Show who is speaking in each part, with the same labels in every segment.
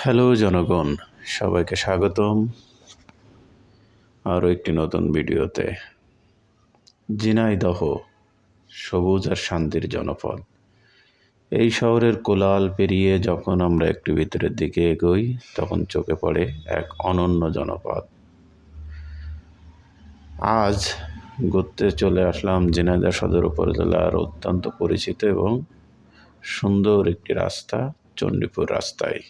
Speaker 1: Hello জনগণ, সবাইকে স্বাগতম আরও একটি নতুন ভিডিওতে। ঝিনাইদহ সবুজ আর শান্তির জনপদ। এই শহরের কোলাহল পেরিয়ে যখন আমরা একটু ভিতরের দিকে এগোই তখন চোখে পড়ে এক অনন্য জনপদ। আজ ঘুরতে চলে আসলাম ঝিনাইদহ সদর উপজেলার অত্যন্ত পরিচিত এবং সুন্দর একটি রাস্তা, চণ্ডীপুর রাস্তায়।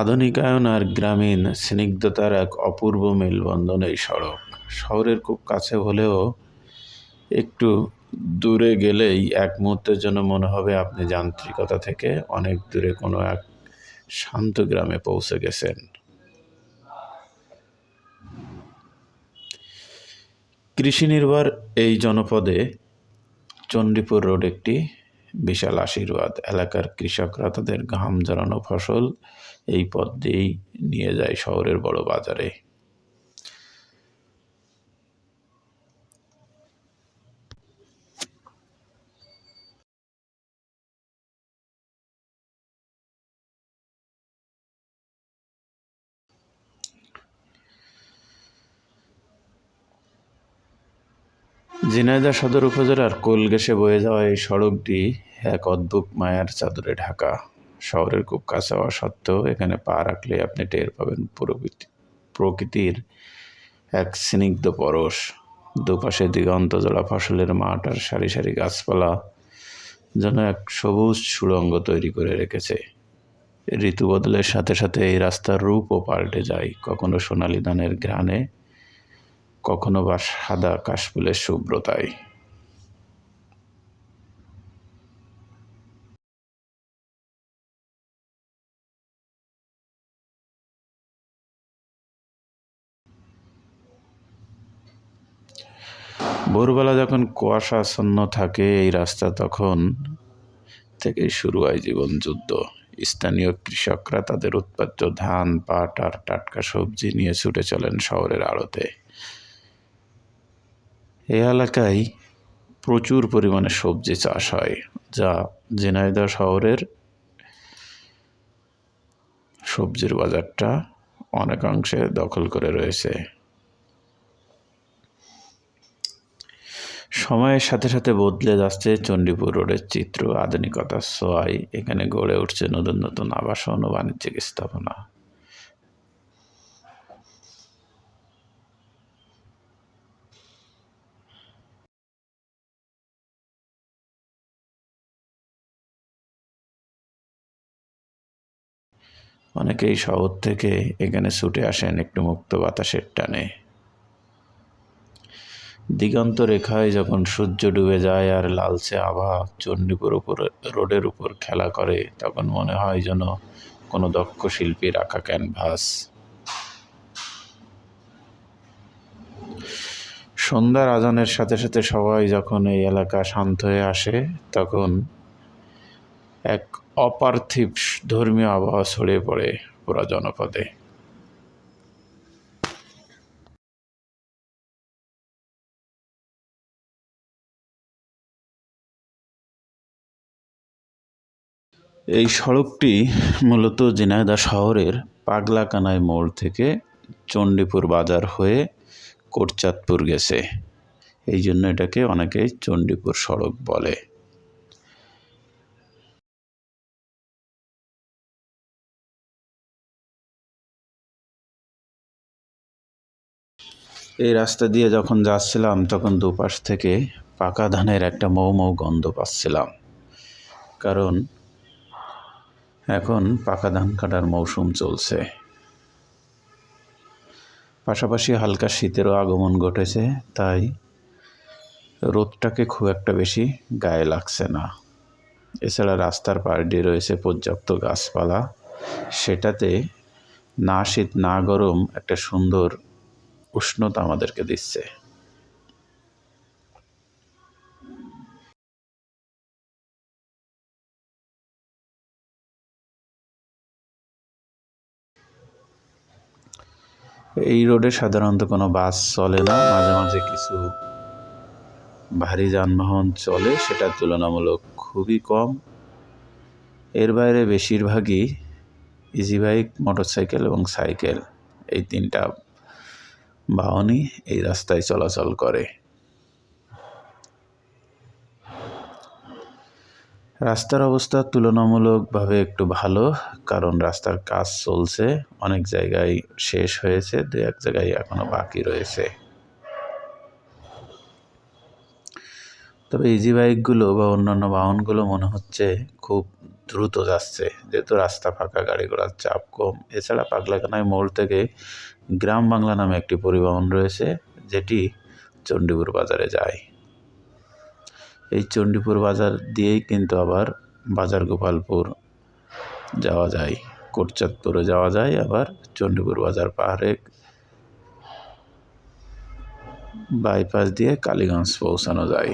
Speaker 1: আধুনিকায়ন আর গ্রামীণ স্নিগ্ধতার এক অপূর্ব মেলবন্ধন এই সড়ক। শহরের খুব কাছে হলেও একটু দূরে গেলেই এক মুহূর্তের জন্য মনে হবে আপনি যান্ত্রিকতা থেকে অনেক দূরে কোনো এক শান্ত গ্রামে পৌঁছে গেছেন। কৃষি নির্ভর এই জনপদে চণ্ডীপুর রোড একটি বিশাল আশীর্বাদ। এলাকার কৃষকরা তাদের ঘাম ঝরানো ফসল এই পথ দিয়েই নিয়ে যায় শহরের বড় বাজারে। ঝিনাইদহ সদর উপজেলার কোল ঘেঁষে বয়ে যাওয়া এই সড়কটি এক অদ্ভুত মায়ার চাদরে ঢাকা। শহরের খুব কাছে হওয়া সত্ত্বেও এখানে পা রাখলে আপনি টের পাবেন প্রকৃতির এক স্নিগ্ধ পরশ। দুপাশে দিগন্ত জোড়া ফসলের মাঠ আর সারি সারি গাছপালা যেন এক সবুজ সুড়ঙ্গ তৈরি করে রেখেছে। ঋতু বদলের সাথে সাথে এই রাস্তার রূপও পাল্টে যায়, কখনো সোনালি ধানের ঘ্রাণে, কখনো বা সাদা কাশফুলের শুভ্রতায়। ভোরবেলা যখন কুয়াশাচ্ছন্ন থাকে এই রাস্তা, তখন থেকেই শুরু হয় জীবন যুদ্ধ। স্থানীয় কৃষকরা তাদের উৎপাদিত ধান, পাট আর টাটকা সবজি নিয়ে ছুটে চলেন শহরের আড়তে। এই এলাকায় প্রচুর পরিমাণে সবজি চাষ হয়, যা ঝিনাইদহ শহরের সবজির বাজারটা অনেকাংশে দখল করে রয়েছে। সময়ের সাথে সাথে বদলে যাচ্ছে চণ্ডীপুর রোডের চিত্র। আধুনিকতার ছোঁয়ায় এখানে গড়ে উঠছে নতুন নতুন আবাসন ও বাণিজ্যিক স্থাপনা। অনেকেই শহর থেকে এখানে ছুটে আসেন একটু মুক্ত বাতাসের টানে। দিগন্ত রেখায় যখন সূর্য ডুবে যায় আর লালচে আভা চণ্ডীপুর রোডের উপর খেলা করে, তখন মনে হয় যেন কোনো দক্ষ শিল্পীর আঁকা ক্যানভাস। সন্ধ্যার আজানের সাথে সাথে সবাই যখন এই এলাকা শান্ত হয়ে আসে, তখন এক অপার্থিব ধর্মীয় আবহাওয়া ছড়িয়ে পড়ে পুরা জনপদে। এই সড়কটি মূলত ঝিনাইদহ শহরের পাগলাকানাই মোড় থেকে চণ্ডীপুর বাজার হয়ে কোটচাঁদপুর গেছে। এই জন্য এটাকে অনেকেই চণ্ডীপুর সড়ক বলে। এই রাস্তা দিয়ে যখন যাচ্ছিলাম তখন দুপাশ থেকে পাকা ধানের একটা মৌ মৌ গন্ধ পাচ্ছিলাম, কারণ এখন পাকা ধান কাটার মৌসুম চলছে। পাশাপাশি হালকা শীতেরও আগমন ঘটেছে, তাই রোদটাকে খুব একটা বেশি গায়ে লাগছে না। এছাড়া রাস্তার পাশ দিয়ে রয়েছে পর্যাপ্ত গাছপালা, সেটাতে না শীত না গরম একটা সুন্দর উষ্ণতা আমাদেরকে দিচ্ছে। এই রোডে সাধারণত কোনো বাস চলে না, মাঝে মাঝে কিছু ভারী যানবাহন চলে, সেটা তুলনামূলক খুবই কম। এর বাইরে বেশিরভাগই ইজি বাইক, মোটরসাইকেল এবং সাইকেল, এই তিনটা বাহনই এই রাস্তায় চলাচল করে। রাস্তার অবস্থা তুলনামূলকভাবে একটু ভালো, কারণ রাস্তার কাজ চলছে, অনেক জায়গায় শেষ হয়েছে, দু এক জায়গায় এখনো বাকি রয়েছে। তবে ইজি বাইকগুলো বা অন্যান্য বাহনগুলো মনে হচ্ছে খুব দ্রুত যাচ্ছে, যেহেতু রাস্তা ফাঁকা, গাড়ি ঘোড়ার চাপ কম। এছাড়া পাগলাকানাই মোড় থেকে গ্রাম বাংলা নামে একটি পরিবহন রয়েছে, যেটি চণ্ডীপুর বাজারে যায়। এই চণ্ডীপুর বাজার দিয়েই কিন্তু আবার বাজার গোপালপুর যাওয়া যায়, কোটচাঁদপুরে যাওয়া যায়, আবার চণ্ডীপুর বাজার পাহাড়ে বাইপাস দিয়ে কালীগঞ্জ পৌঁছানো যায়।